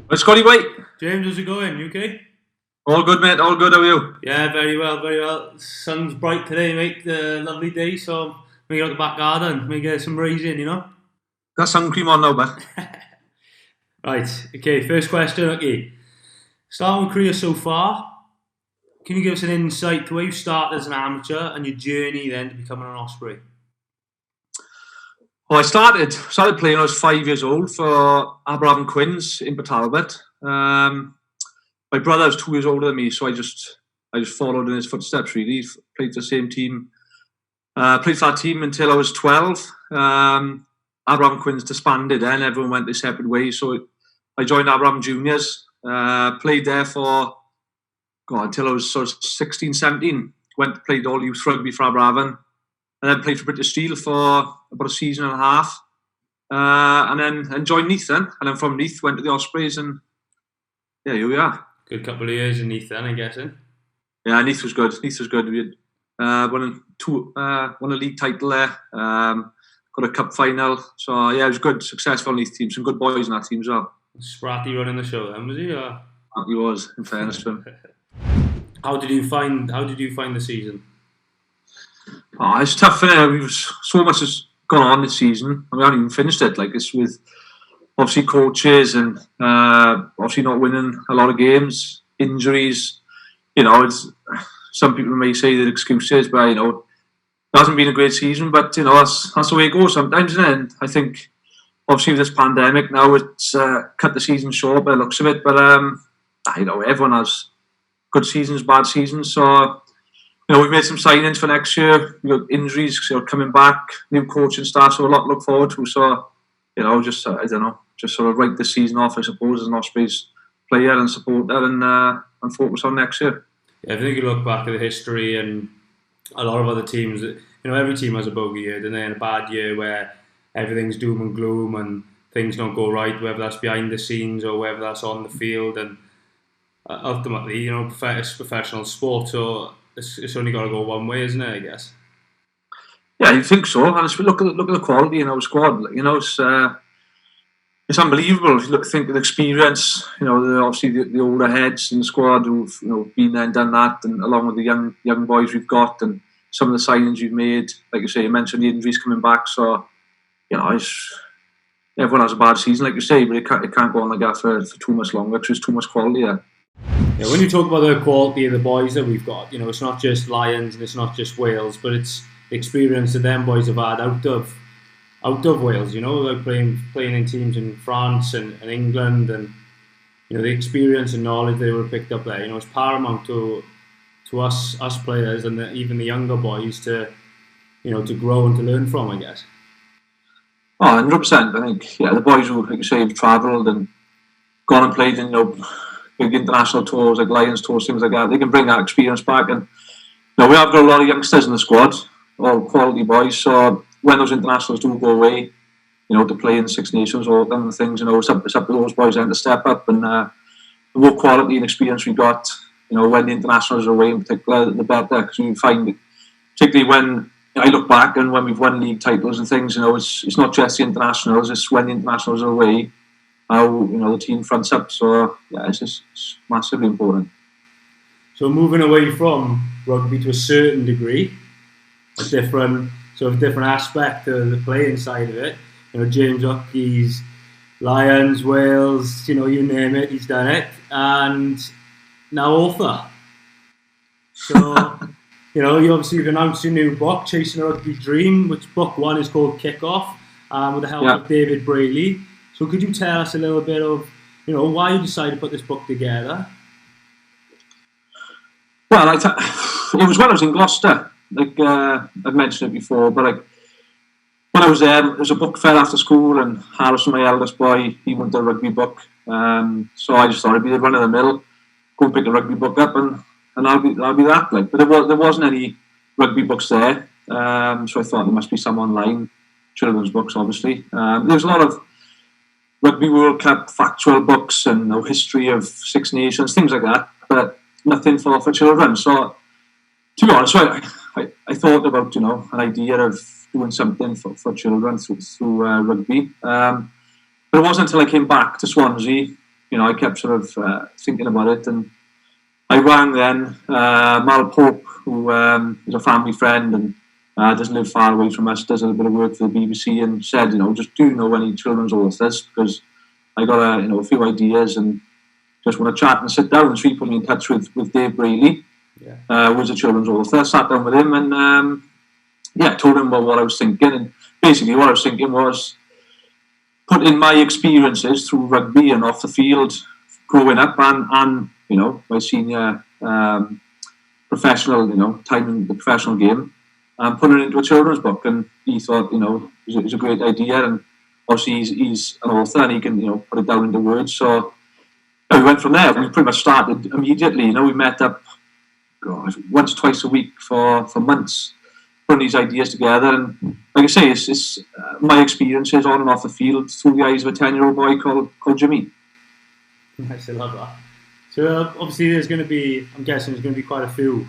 Well, Scotty White. James, how's it going? You okay? All good, mate. All good. How are you? Yeah, very well, very well. Sun's bright today, mate. Lovely day, so we go to the back garden, we get some rays in, Got sun cream on now, but Right, okay, first question, okay. Starting with career so far, can you give us an insight to where you started as an amateur and your journey then to becoming an Osprey? well, I started playing when I was 5 years old for Aberafan Quins in Talbot. My brother was 2 years older than me, so I just followed in his footsteps. Really, played for the same team. Played for that team until I was 12. Aberafan Quins disbanded, and everyone went their separate ways. So I joined Aberafan Juniors. Played there for until I was sort of 16, 17. Played all youth rugby for Aberafan, and then played for British Steel for about a season and a half. And then joined Neath then. And then from Neath went to the Ospreys, and yeah, here we are. Good couple of years in Neath then, I'm guessing. Yeah, Neath was good. We had won a league title there. Got a cup final. So yeah, it was good, successful Neath team. Some good boys in that team as well. Spratty running the show then, was he? Or? He was, in fairness to him. How did you find the season? Oh, it's tough, innit? So much has gone on this season. I mean, I haven't even finished it. Like, it's with obviously coaches and obviously not winning a lot of games, injuries. It's some people may say they're excuses, but it hasn't been a great season. But that's the way it goes sometimes. And I think obviously with this pandemic now, it's cut the season short by the looks of it. But everyone has good seasons, bad seasons. So we've made some signings for next year. We've got injuries coming back, new coaching staff, so a lot to look forward to. So just sort of write the season off, I suppose, as an Ospreys player and supporter, and focus on next year. Yeah, I think you look back at the history and a lot of other teams. Every team has a bogey year, don't they? And a bad year where everything's doom and gloom and things don't go right, whether that's behind the scenes or whether that's on the field. And ultimately, it's professional sport, so it's only got to go one way, isn't it? I guess. Yeah, you think so. And look at the quality in our squad. It's unbelievable. If you think of the experience, obviously the older heads in the squad who've been there and done that, and along with the young boys we've got, and some of the signings you've made. Like you say, you mentioned the injuries coming back. So everyone has a bad season, like you say, but it can't go on like that for too much longer. There's too much quality there. Yeah, when you talk about the quality of the boys that we've got, it's not just Lions and it's not just Wales, but it's the experience that them boys have had out of Wales. Like playing in teams in France and England, and the experience and knowledge they were picked up there. It's paramount to us players and even the younger boys to grow and to learn from, I guess. Oh, 100%. I think the boys who, like you say, have travelled and gone and played in big international tours like Lions tours, things like that. They can bring that experience back, and we have got a lot of youngsters in the squad, all quality boys. So when those internationals do go away, to play in Six Nations or other things, it's up to those boys then to step up, and the more quality and experience we got, when the internationals are away in particular, the better. Because you find, particularly when I look back and when we've won league titles and things, it's not just the internationals; it's when the internationals are away, how the team fronts up. So yeah, it's massively important. So moving away from rugby to a certain degree, a different aspect of the playing side of it. James Hooky's Lions, Wales, you name it, he's done it, and now author. So you obviously have announced your new book, Chasing a Rugby Dream, which book one is called Kick Off, with the help of David Brayley. So could you tell us a little bit of, why you decided to put this book together? Well, it was when I was in Gloucester. Like I've mentioned it before, but when I was there, there was a book fair after school, and Harrison, my eldest boy, he wanted a rugby book. So I just thought it'd be the run of the mill, go pick a rugby book up, and I'll be that. Like, but there wasn't any rugby books there, so I thought there must be some online children's books. Obviously, there was a lot of Rugby World Cup factual books and history of Six Nations, things like that, but nothing for children. So to be honest, I thought about an idea of doing something for children through rugby. But it wasn't until I came back to Swansea I kept sort of thinking about it, and I rang then Mal Pope, who is a family friend and doesn't live far away from us, does a bit of work for the BBC, and said, just do you know any children's authors, because I got a few ideas and just want to chat and sit down. And so he put me in touch with Dave Brayley, who was a children's author. Sat down with him and told him about what I was thinking. And basically what I was thinking was put in my experiences through rugby and off the field growing up and my senior professional, time in the professional game, and put it into a children's book. And he thought, it was a great idea. And obviously he's an author and he can, put it down into words. So we went from there. We pretty much started immediately. We met up once, twice a week for months, putting these ideas together. And like I say, it's my experiences on and off the field through the eyes of a 10-year-old boy called Jimmy. Nice, I love that. So obviously I'm guessing there's going to be quite a few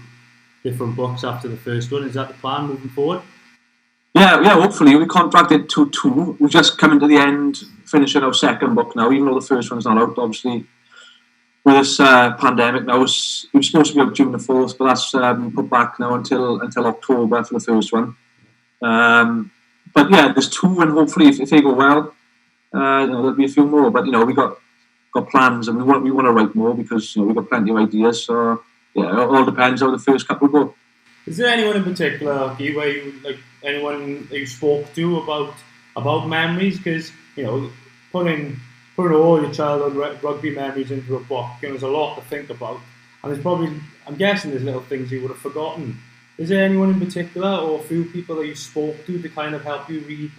different books after the first one. Is that the plan moving forward? Yeah, hopefully. We contracted to 2. We're just coming to the end, finishing our second book now, even though the first one's not out, obviously. With this pandemic now, it was supposed to be out June the 4th, but that's been put back now until October for the first one. But yeah, there's 2, and hopefully if they go well, there'll be a few more. But we got plans, and we want to write more because we've got plenty of ideas. So yeah, it all depends how the first couple go. Is there anyone in particular, Hooky, where anyone you spoke to about memories? Because putting all your childhood rugby memories into a book, there's a lot to think about, and I'm guessing there's little things you would have forgotten. Is there anyone in particular, or a few people that you spoke to kind of help you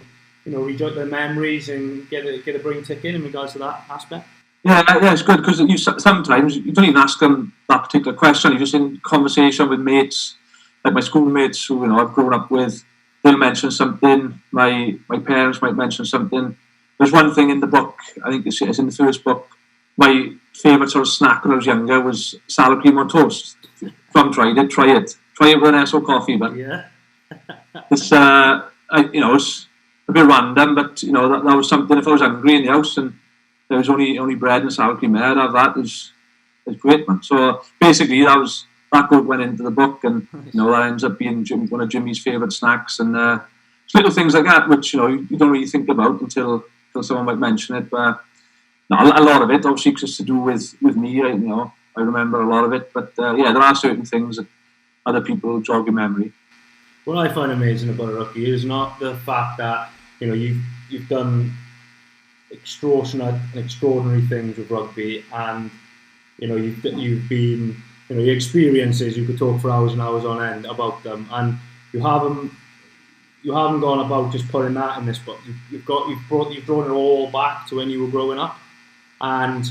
rejot their memories and get a brain tick in regards to that aspect? Yeah, it's good because sometimes you don't even ask them that particular question. You're just in conversation with mates, like my schoolmates who I've grown up with. They'll mention something. My parents might mention something. There's one thing in the book, I think it's in the first book, my favourite sort of snack when I was younger was salad cream on toast. If you haven't tried it, try it. Try it with an Esso coffee, but yeah. It's it's a bit random, but that was something. If I was hungry in the house and there was only bread and salad cream there, I'd have that. It's great, man. So basically, that good went into the book, and that ends up being one of Jimmy's favourite snacks, and it's little things like that which you don't really think about until someone might mention it. But a lot of it obviously just to do with me. I remember a lot of it, but there are certain things that other people jog your memory. What I find amazing about Rugby is not the fact that you've done extraordinary things with rugby, and you've been your experiences. You could talk for hours and hours on end about them, and you haven't gone about just putting that in this book. You've drawn it all back to when you were growing up, and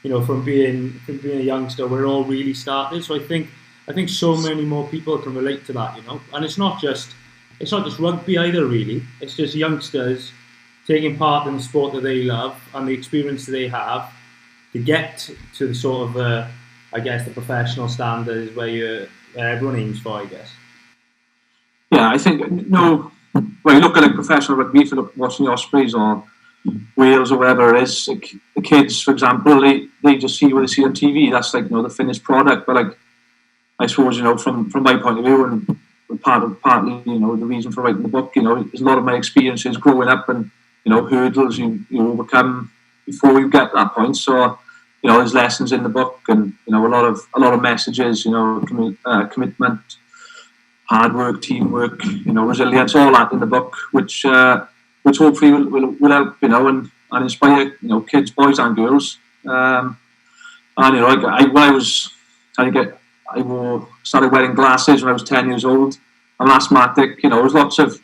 from being a youngster where it all really started. So I think so many more people can relate to that, and it's not just rugby either, really. It's just youngsters taking part in the sport that they love and the experience that they have to get to the sort of the professional standards where everyone aims for, I guess. Yeah, I think when you look at professional rugby, if you look watching the Ospreys or Wales or wherever it is, like the kids, for example, they just see what they see on TV. That's the finished product. But I suppose from my point of view, and partly the reason for writing the book, is a lot of my experiences growing up and hurdles you overcome before you get to that point. So there's lessons in the book, and a lot of messages, commitment, hard work, teamwork, resilience, all that in the book, which hopefully will help, and inspire, kids, boys and girls. And I started wearing glasses when I was 10 years old. I'm asthmatic. There's lots of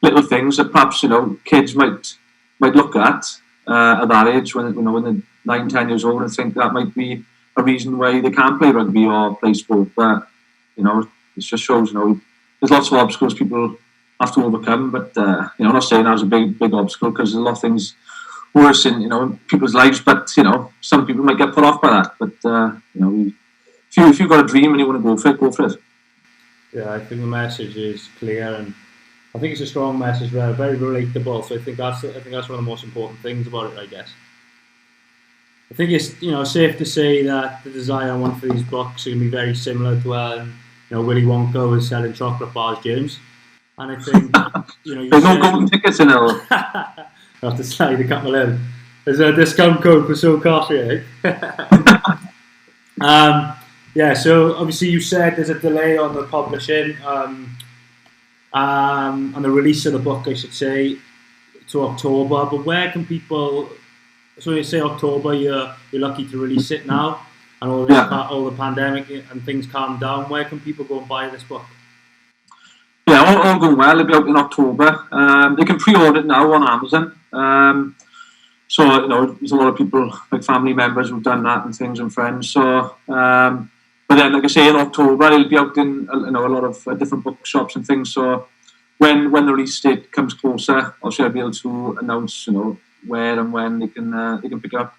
little things that perhaps kids might look at that age when they're 9, 10 years old and think that might be a reason why they can't play rugby or play sport. But it just shows there's lots of obstacles people have to overcome. But I'm not saying that was a big obstacle, because there's a lot of things worse in people's lives. But some people might get put off by that. But if you've got a dream and you want to go for it. Yeah, I think the message is clear, and I think it's a strong message, very relatable. So I think that's one of the most important things about it, I guess. I think it's safe to say that the design on one for these books are going to be very similar to when Willy Wonka was selling chocolate bars, James. And I think there's no golden tickets in it. I have to slide a couple in. There's a discount code for So Coffee, yeah. So obviously you said there's a delay on the publishing and the release of the book, I should say, to October. But where can people? So you say October, you're lucky to release it now, and all the pandemic and things calm down. Where can people go and buy this book? Yeah, all going well. It'll be out in October. They can pre-order it now on Amazon. So there's a lot of people, like family members, who've done that and things, and friends. So, but then, like I say, in October it'll be out in a lot of different bookshops and things. So when the release date comes closer, obviously I'll be able to announce where and when they can pick it up.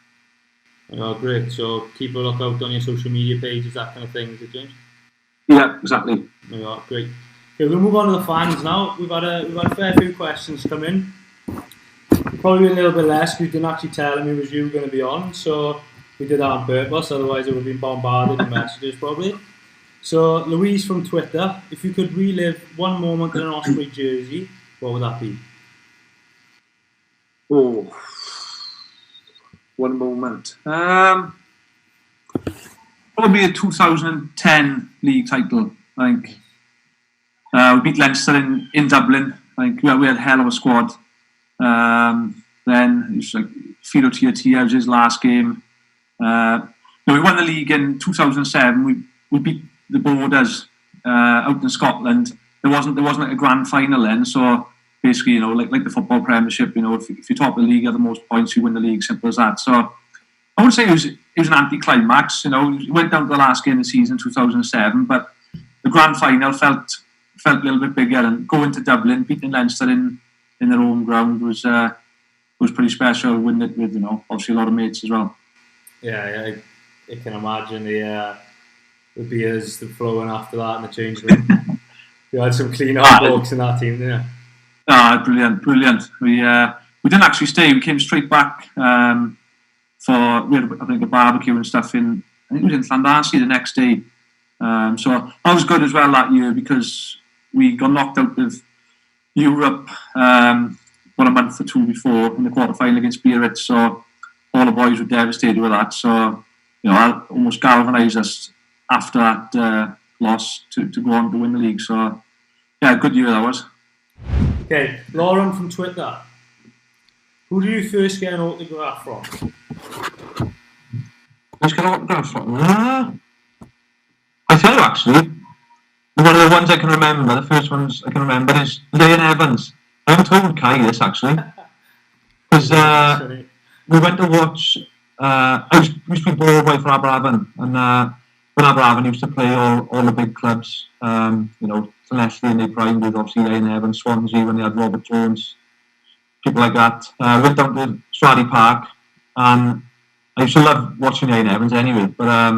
Oh, great! So keep a look out on your social media pages, that kind of thing, is it, James? Yeah, exactly. Oh, great. Okay, we'll move on to the fans now. We've had a fair few questions come in. Probably a little bit less because we didn't actually tell him it was you going to be on, so we did that on purpose. Otherwise, it would have been bombarded with messages probably. So, Louise from Twitter, if you could relive one moment in an Osprey jersey, what would that be? Oh, one moment. Probably a 2010 league title. I think we beat Leinster in Dublin. I think we had a hell of a squad. Then it was like Filo Tia was his last game. We won the league in 2007. We beat the Borders out in Scotland. There wasn't like a grand final then. So basically, like the football Premiership, if you top the league, you have the most points, you win the league. Simple as that. So I would say it was an anti-climax. We went down to the last game of the season, 2007, but the grand final felt a little bit bigger. And going to Dublin, beating Leinster in their home ground was pretty special. Winning it with obviously a lot of mates as well. Yeah, I can imagine the beers flowing after that in the change room. You had some clean up blokes in that team, didn't you? Brilliant. We didn't actually stay. We came straight back we had a barbecue and stuff I think it was in Llandarcy the next day. So that was good as well that year because we got knocked out of Europe about a month or two before in the quarter-final against Biarritz. So all the boys were devastated with that. So that almost galvanised us after that loss to go on to win the league. So yeah, good year that was. Okay, Lauren from Twitter. Who did you first get an autograph from? First get an autograph from? I tell you actually, one of the ones I can remember, the first ones I can remember is Ian Evans. I haven't told Kai this actually, because we went to watch. I used to be ball boy for Aberafon, and when Aberafon used to play all the big clubs, Llanelli in their prime with obviously Ian Evans, Swansea when they had Robert Jones, people like that. Went down to Stradey Park, and I used to love watching Ian Evans anyway. But I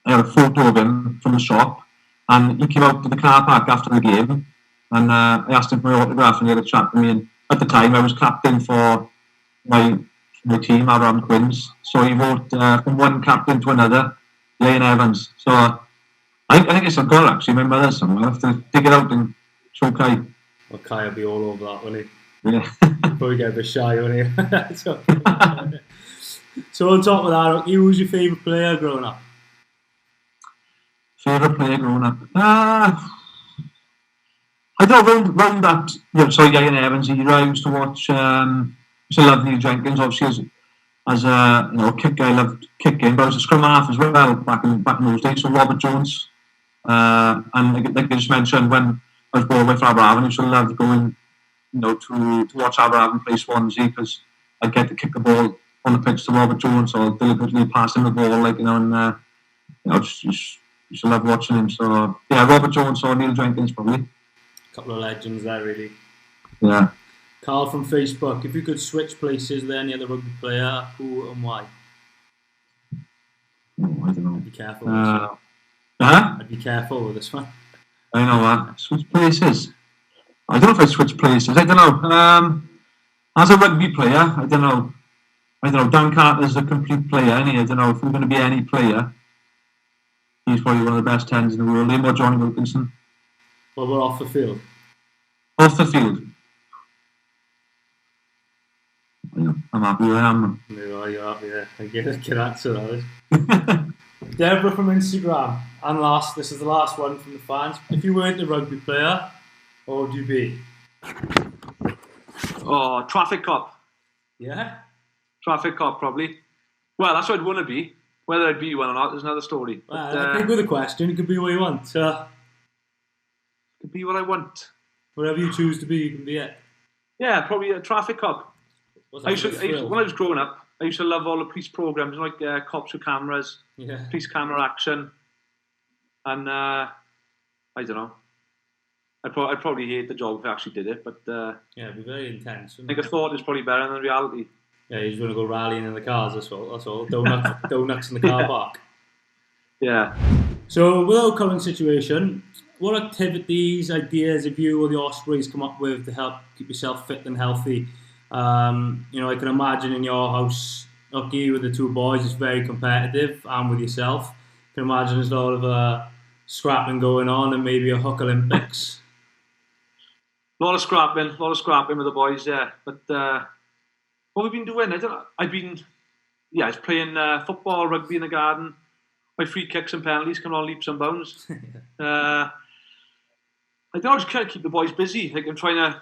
had a photo of him from the shop, and he came out to the car park after the game, and I asked him for my autograph, and he had a chat with me. And at the time, I was captain for my team, Aberafon Quins, so he wrote from one captain to another, Ian Evans. So I think it's a goal actually. My mother's somewhere. I'll have to dig it out and show Kai. Well, Kai will be all over that, won't he? Yeah. Probably get a bit shy, won't he? So on top of that, who was your favourite player growing up? Favourite player growing up? I don't know, round that, Ian Evans era, I used to watch, used to love Neil Jenkins, obviously, as a kick guy. I loved kicking, but I was a scrum half as well back in those days. So Robert Jones, and like I just mentioned, when I was born with Aberafon, I used to love going, to watch Aberafon play Swansea because I'd get to kick the ball on the pitch to Robert Jones or deliberately pass him the ball, just used to love watching him. So yeah, Robert Jones or Neil Jenkins probably. Couple of legends there, really. Yeah. Carl from Facebook, if you could switch places with any other rugby player, who and why? Oh, I don't know. Be careful with this one. I'd be careful with this one. I know that. Switch places. I don't know if I switch places. I don't know. As a rugby player, I don't know. I don't know, Dan Carter's a complete player, and I don't know if we're going to be any player. He's probably one of the best 10s in the world. Him or Johnny Wilkinson. Well, we're off the field. Off the field. Yeah, I'm happy where I am. No, you're happy there. I get answer that. Deborah from Instagram. And last, this is the last one from the fans. If you weren't a rugby player, what would you be? Oh, traffic cop. Yeah? Traffic cop, probably. Well, that's what I'd want to be. Whether I'd be one or not is another story. Well, I think with a question, it could be what you want. Could be what I want. Whatever you choose to be, you can be it. Yeah, probably a traffic cop. When I was growing up, I used to love all the police programs, like cops with cameras, police camera action, and I don't know. I'd probably hate the job if I actually did it, but yeah, it'd be very intense. I think I thought it's probably better than reality. Yeah, you just want to go rallying in the cars. That's all. Donuts in the car park. Yeah. So, with our current situation, what activities, ideas have you or the Ospreys come up with to help keep yourself fit and healthy? I can imagine in your house, Hooky, with the two boys, it's very competitive, and with yourself, I can imagine there's a lot of scrapping going on and maybe a Hook Olympics. A lot of scrapping with the boys, yeah. But what we've been doing, I was playing football, rugby in the garden. My free kicks and penalties come on leaps and bounds. I just kind of keep the boys busy. Like I'm trying to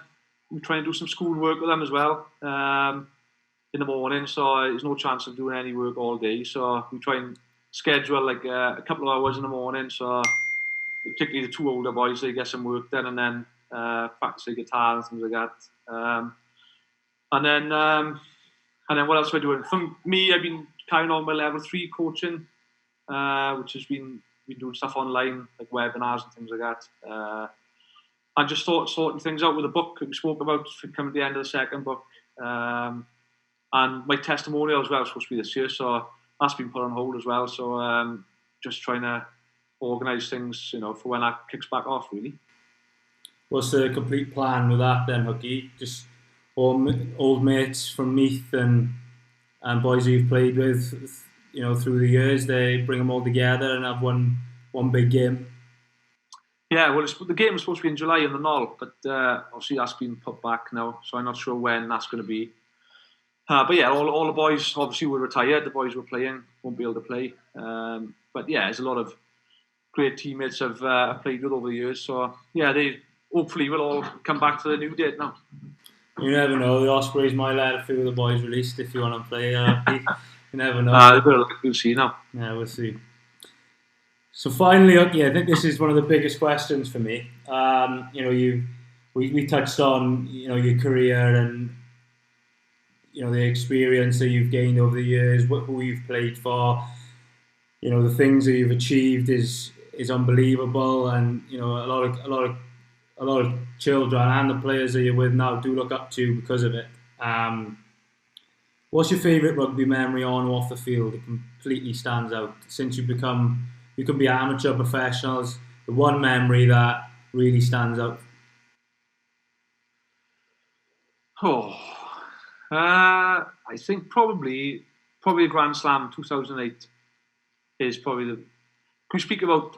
do some school work with them as well in the morning. So there's no chance of doing any work all day. So we try and schedule like a couple of hours in the morning. So particularly the two older boys, they get some work done, and then practice the guitar and things like that. And then what else am I doing? For me, I've been carrying on my level 3 coaching, which has been doing stuff online, like webinars and things like that. And just sorting things out with a book that we spoke about coming at the end of the second book. And my testimonial as well is supposed to be this year, so that's been put on hold as well. So just trying to organise things, for when that kicks back off, really. What's the complete plan with that then, Hooky? Just old mates from Meath and boys you've played with, through the years, they bring them all together and have one big game. Yeah, well, the game was supposed to be in July in the Knoll, but obviously that's been put back now, so I'm not sure when that's going to be. But yeah, all the boys obviously were retired. The boys were playing, won't be able to play. But yeah, there's a lot of great teammates I've played with over the years. So yeah, they hopefully will all come back to the new date now. You never know. The Ospreys might let a few of the boys released if you want to play. You never know. We'll see now. Yeah, we'll see. So finally, Hooky, I think this is one of the biggest questions for me. We touched on your career and the experience that you've gained over the years, who you've played for. The things that you've achieved is unbelievable, and a lot of children and the players that you're with now do look up to because of it. What's your favourite rugby memory on or off the field? It completely stands out since you can be amateur, professionals. The one memory that really stands out. I think probably a Grand Slam 2008 is probably the. We speak about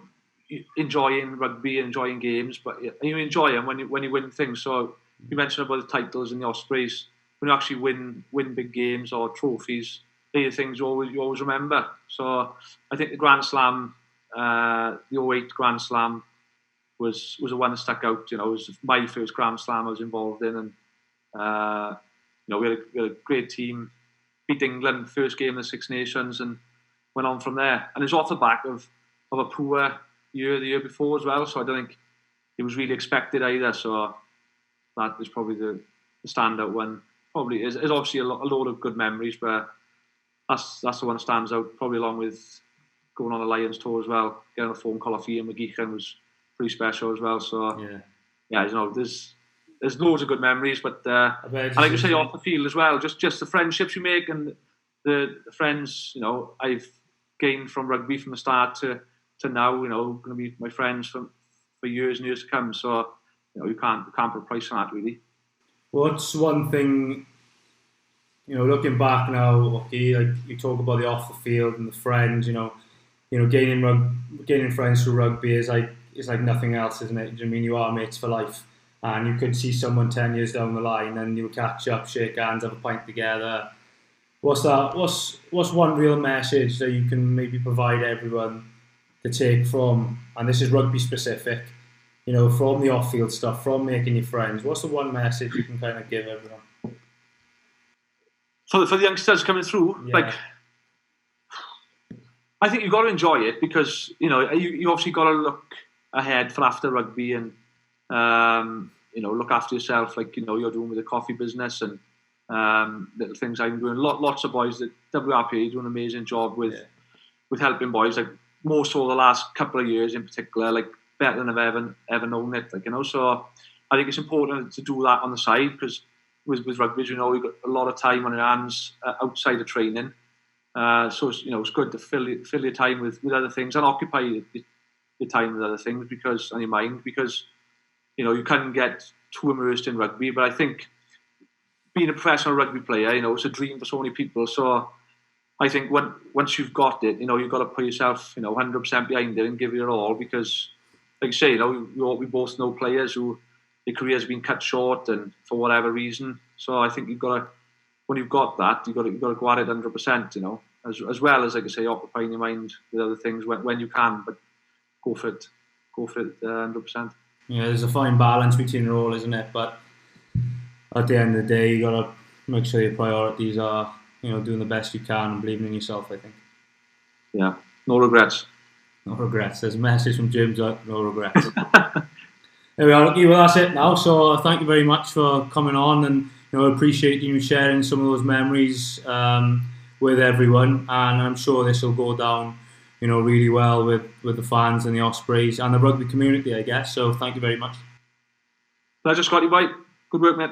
enjoying rugby, enjoying games, but you enjoy them when you win things. So you mentioned about the titles and the Ospreys. When you actually win big games or trophies, they're the things you always remember. So I think the Grand Slam, the 08 Grand Slam, was the one that stuck out. It was my first Grand Slam I was involved in, and we had a great team, beat England first game of the Six Nations, and went on from there. And it was off the back of a poor year the year before as well, so I don't think it was really expected either. So that is probably the standout one. Probably is obviously a load of good memories, but that's the one that stands out. Probably along with going on the Lions tour as well. Getting a phone call off Ian McGeechan was pretty special as well. So yeah, there's loads of good memories, but and like you say, off the field as well, just the friendships you make and the friends I've gained from rugby from the start to now, going to be my friends for years and years to come. So you can't put a price on that really. What's one thing looking back now, okay, like you talk about the off the field and the friends, gaining friends through rugby is like nothing else, isn't it? I mean, you are mates for life, and you could see someone 10 years down the line, and you'll catch up, shake hands, have a pint together. What's that? What's one real message that you can maybe provide everyone to take from, and this is rugby specific, from the off-field stuff, from making your friends? What's the one message you can kind of give everyone? For the youngsters coming through, Yeah. I think you've got to enjoy it because you obviously got to look ahead for after rugby and look after yourself, like you're doing with the coffee business and little things I'm doing. Lots of boys that WRPA do an amazing job with helping boys, like more so the last couple of years in particular, like better than I've ever known it. So I think it's important to do that on the side because with rugby, you've got a lot of time on your hands outside of training. So it's good to fill your time with other things and occupy your time with other things on your mind because you can get too immersed in rugby. But I think being a professional rugby player, it's a dream for so many people. So I think once you've got it, you've got to put yourself 100% behind it and give it your all because, like you say, we both know players who their careers have been cut short and for whatever reason. So I think when you've got that, you've got to go at it 100%, as well as, like I say, occupying your mind with other things when you can, but go for it 100%. Yeah, there's a fine balance between it all, isn't it? But at the end of the day, you got to make sure your priorities are, doing the best you can and believing in yourself, I think. Yeah, no regrets. No regrets. There's a message from James, no regrets. There we are, Hooky. Well, that's it now. So thank you very much for coming on, and appreciate you sharing some of those memories with everyone. And I'm sure this will go down, really well with the fans and the Ospreys and the rugby community, I guess. So thank you very much. Pleasure, Scotty. Bye. Good work, mate.